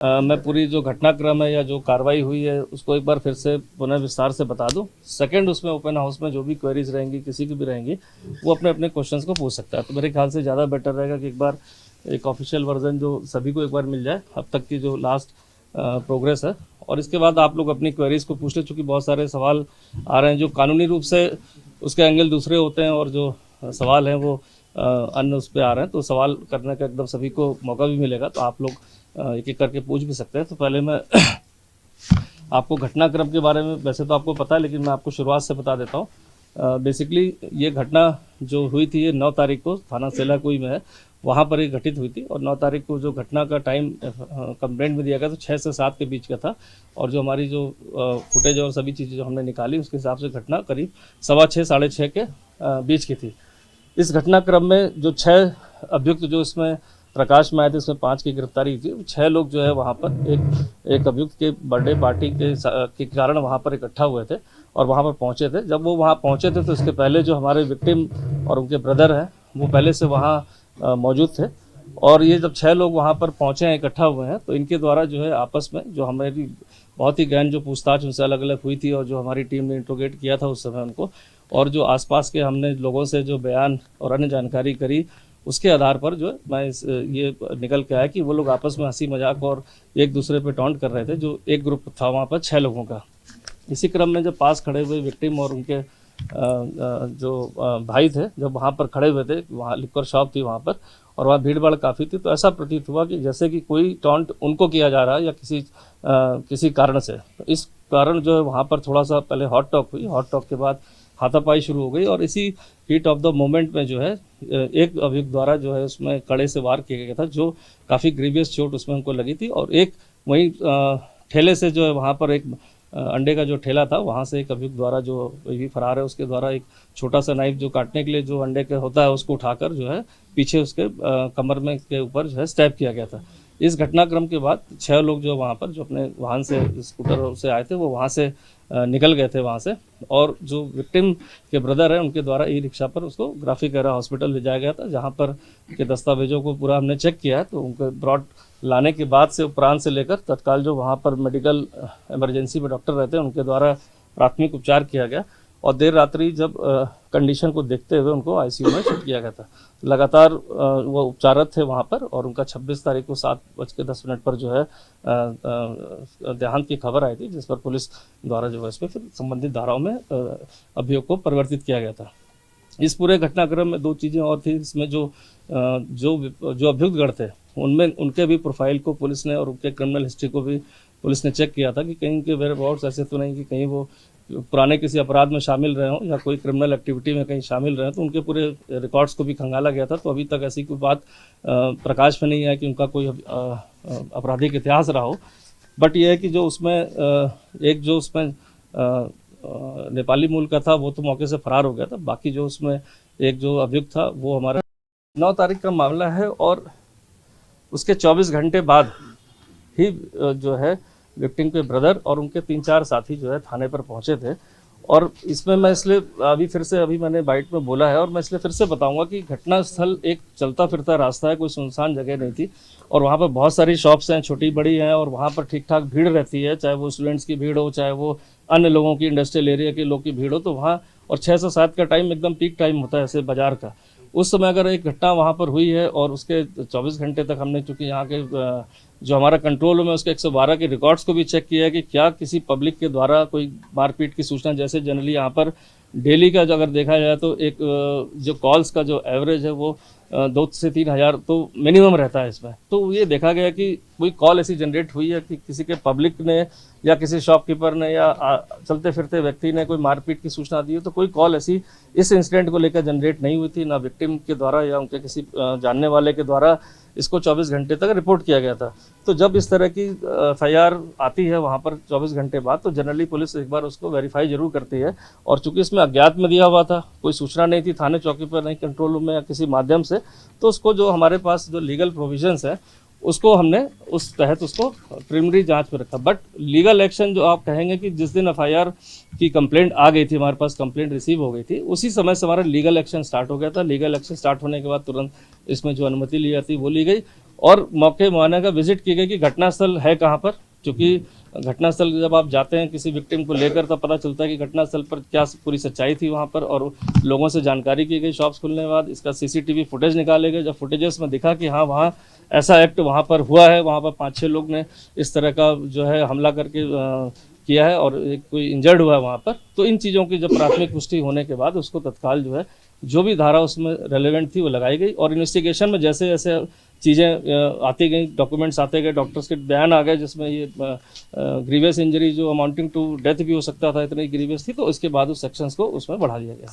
मैं पूरी जो घटनाक्रम है या जो कार्रवाई हुई है उसको एक बार फिर से पुनः विस्तार से बता दूं। सेकंड, उसमें ओपन हाउस में जो भी क्वेरीज रहेंगी किसी की भी रहेंगी वो अपने अपने क्वेश्चंस को पूछ सकता है। तो मेरे ख्याल से ज़्यादा बेटर रहेगा कि एक बार एक ऑफिशियल वर्जन जो सभी को एक बार मिल जाए, अब तक की जो लास्ट प्रोग्रेस है, और इसके बाद आप लोग अपनी क्वेरीज को पूछ ले। चूँकि बहुत सारे सवाल आ रहे हैं जो कानूनी रूप से उसके एंगल दूसरे होते हैं और जो सवाल हैं वो अन्य उस पर आ रहे हैं, तो सवाल करने का एकदम सभी को मौका भी मिलेगा। तो आप लोग एक एक करके पूछ भी सकते हैं। तो पहले मैं आपको घटनाक्रम के बारे में, वैसे तो आपको पता है लेकिन मैं आपको शुरुआत से बता देता हूँ। बेसिकली ये घटना जो हुई थी ये 9 तारीख को थाना सेलाकुई में है, वहाँ पर ये घटित हुई थी। और 9 तारीख को जो घटना का टाइम कंप्लेंट में दिया गया तो 6 से 7 के बीच का था। और जो हमारी जो फुटेज और सभी चीज़ें जो हमने निकाली उसके हिसाब से घटना करीब 6:15 साढ़े 6 के बीच की थी। इस घटनाक्रम में जो 6 अभियुक्त जो इसमें प्रकाश में आए थे, उसमें 5 की गिरफ्तारी हुई थी। 6 लोग जो है वहाँ पर एक अभियुक्त के बर्थडे पार्टी के कारण वहाँ पर इकट्ठा हुए थे और वहाँ पर पहुँचे थे। जब वो वहाँ पहुँचे थे तो इसके पहले जो हमारे विक्टिम और उनके ब्रदर हैं वो पहले से वहाँ मौजूद थे। और ये जब 6 लोग वहाँ पर पहुँचे हैं, इकट्ठा हुए हैं, तो इनके द्वारा जो है आपस में जो हमारी बहुत ही गहन जो पूछताछ उनसे अलग अलग हुई थी और जो हमारी टीम ने इंट्रोगेट किया था उस समय उनको, और जो आसपास के हमने लोगों से जो बयान और अन्य जानकारी करी उसके आधार पर जो मैं ये निकल के आया कि वो लोग आपस में हंसी मजाक और एक दूसरे पे टॉन्ट कर रहे थे। जो एक ग्रुप था वहाँ पर 6 लोगों का। इसी क्रम में जब पास खड़े हुए विक्टिम और उनके जो भाई थे, जब वहाँ पर खड़े हुए थे, वहाँ लिक्वर शॉप थी वहाँ पर और वहाँ भीड़ भाड़ काफ़ी थी, तो ऐसा प्रतीत हुआ कि जैसे कि कोई टॉन्ट उनको किया जा रहा है या किसी कारण से। तो इस कारण जो है वहाँ पर थोड़ा सा पहले हॉट टॉक हुई। हॉट टॉक के बाद हाथापाई शुरू हो गई और इसी हीट ऑफ द मोमेंट में जो है एक अभियुक्त द्वारा जो है उसमें कड़े से वार किया गया था, जो काफ़ी ग्रीवियस चोट उसमें उनको लगी थी। और एक वहीं ठेले से जो है वहाँ पर एक अंडे का जो ठेला था वहाँ से एक अभियुक्त द्वारा जो भी फरार है उसके द्वारा एक छोटा सा नाइफ जो काटने के लिए जो अंडे का होता है उसको उठाकर जो है पीछे उसके कमर में के ऊपर जो है स्टैब किया गया था। इस घटनाक्रम के बाद 6 लोग जो वहाँ पर जो अपने वाहन से स्कूटर से आए थे वो वहाँ से निकल गए थे वहाँ से। और जो विक्टिम के ब्रदर है उनके द्वारा ई रिक्शा पर उसको ग्राफिक एरा हॉस्पिटल ले जाया गया था, जहाँ पर के दस्तावेजों को पूरा हमने चेक किया है। तो उनको ब्रॉड लाने के बाद से उपरांत से लेकर तत्काल जो वहाँ पर मेडिकल इमरजेंसी में डॉक्टर रहते हैं उनके द्वारा प्राथमिक उपचार किया गया और देर रात्रि जब कंडीशन को देखते हुए उनको आईसीयू में शिफ्ट किया गया था। लगातार वो उपचाररत थे वहाँ पर और उनका 26 तारीख को 7:10 पर जो है देहांत की खबर आई थी, जिस पर पुलिस द्वारा जो है इस पर फिर संबंधित धाराओं में अभियोग को परिवर्तित किया गया था। इस पूरे घटनाक्रम में 2 चीज़ें और थी। इसमें जो अभियुक्तगण थे उनमें उनके भी प्रोफाइल को पुलिस ने और उनके क्रिमिनल हिस्ट्री को भी पुलिस ने चेक किया था कि कहीं के वेयरअबाउट्स ऐसे तो नहीं कि कहीं वो पुराने किसी अपराध में शामिल रहे हों या कोई क्रिमिनल एक्टिविटी में कहीं शामिल रहे। तो उनके पूरे रिकॉर्ड्स को भी खंगाला गया था। तो अभी तक ऐसी कोई बात प्रकाश में नहीं है कि उनका कोई आपराधिक इतिहास रहा हो। बट ये है कि जो उसमें एक जो उसमें नेपाली मूल का था वो तो मौके से फरार हो गया था। बाकी जो उसमें एक जो अभियुक्त था वो हमारा 9 तारीख का मामला है और उसके 24 घंटे बाद ही जो है विक्टिम के ब्रदर और उनके 3-4 साथी जो है थाने पर पहुंचे थे। और इसमें मैं इसलिए अभी मैंने बाइट में बोला है और मैं इसलिए फिर से बताऊंगा कि घटना स्थल एक चलता फिरता रास्ता है, कोई सुनसान जगह नहीं थी और वहाँ पर बहुत सारी शॉप्स हैं, छोटी बड़ी हैं और वहाँ पर ठीक ठाक भीड़ रहती है, चाहे वो स्टूडेंट्स की भीड़ हो चाहे वो अन्य लोगों की इंडस्ट्रियल एरिया के लोग की भीड़ हो। तो वहाँ और 6 से 7 का टाइम एकदम पीक टाइम होता है ऐसे बाजार का। उस समय अगर एक घटना वहाँ पर हुई है और उसके 24 घंटे तक हमने चूँकि यहाँ के जो हमारा कंट्रोल रूम है उसके 112 के रिकॉर्ड्स को भी चेक किया है कि क्या किसी पब्लिक के द्वारा कोई मारपीट की सूचना, जैसे जनरली यहाँ पर डेली का जो अगर देखा जाए तो एक जो कॉल्स का जो एवरेज है वो 2 से 3 हज़ार तो मिनिमम रहता है इसमें। तो ये देखा गया कि कोई कॉल ऐसी जनरेट हुई है कि किसी के पब्लिक ने या किसी शॉपकीपर ने या चलते फिरते व्यक्ति ने कोई मारपीट की सूचना दी है। तो कोई कॉल ऐसी इस इंसिडेंट को लेकर जनरेट नहीं हुई थी, ना विक्टिम के द्वारा या उनके किसी जानने वाले के द्वारा इसको 24 घंटे तक रिपोर्ट किया गया था। तो जब इस तरह की FIR आती है वहाँ पर 24 घंटे बाद तो जनरली पुलिस एक बार उसको वेरीफाई जरूर करती है। और चूंकि इसमें अज्ञात में दिया हुआ था, कोई सूचना नहीं थी थाने चौकी पर, नहीं कंट्रोल रूम में या किसी माध्यम से, तो उसको जो हमारे पास जो लीगल प्रोविजंस है उसको हमने उस तहत उसको प्रिलिमिनरी जांच में रखा। बट लीगल एक्शन जो आप कहेंगे कि जिस दिन FIR की कंप्लेंट आ गई थी, हमारे पास कंप्लेंट रिसीव हो गई थी, उसी समय से हमारा लीगल एक्शन स्टार्ट हो गया था। लीगल एक्शन स्टार्ट होने के बाद तुरंत इसमें जो अनुमति ली जाती वो ली गई और मौके मुआयना का विजिट की गई कि घटनास्थल है कहाँ पर, क्योंकि घटनास्थल जब आप जाते हैं किसी विक्टिम को लेकर तब पता चलता है कि घटनास्थल पर क्या पूरी सच्चाई थी वहाँ पर, और लोगों से जानकारी की गई। शॉप्स खुलने के बाद इसका सीसीटीवी फुटेज निकाले गए। जब फुटेजेस में दिखा कि हाँ वहाँ ऐसा एक्ट वहाँ पर हुआ है, वहाँ पर 5-6 लोग ने इस तरह का जो है हमला करके किया है और एक कोई इंजर्ड हुआ है वहाँ पर, तो इन चीज़ों की जब प्राथमिक पुष्टि होने के बाद उसको तत्काल जो है जो भी धारा उसमें रेलेवेंट थी वो लगाई गई। और इन्वेस्टिगेशन में जैसे जैसे चीज़ें आती गई, डॉक्यूमेंट्स आते गए, डॉक्टर्स के बयान आ गए जिसमें ये ग्रीवियस इंजरी जो अमाउंटिंग टू डेथ भी हो सकता था, इतनी ग्रीवियस थी, तो इसके बाद उस सेक्शंस को उसमें बढ़ा दिया गया।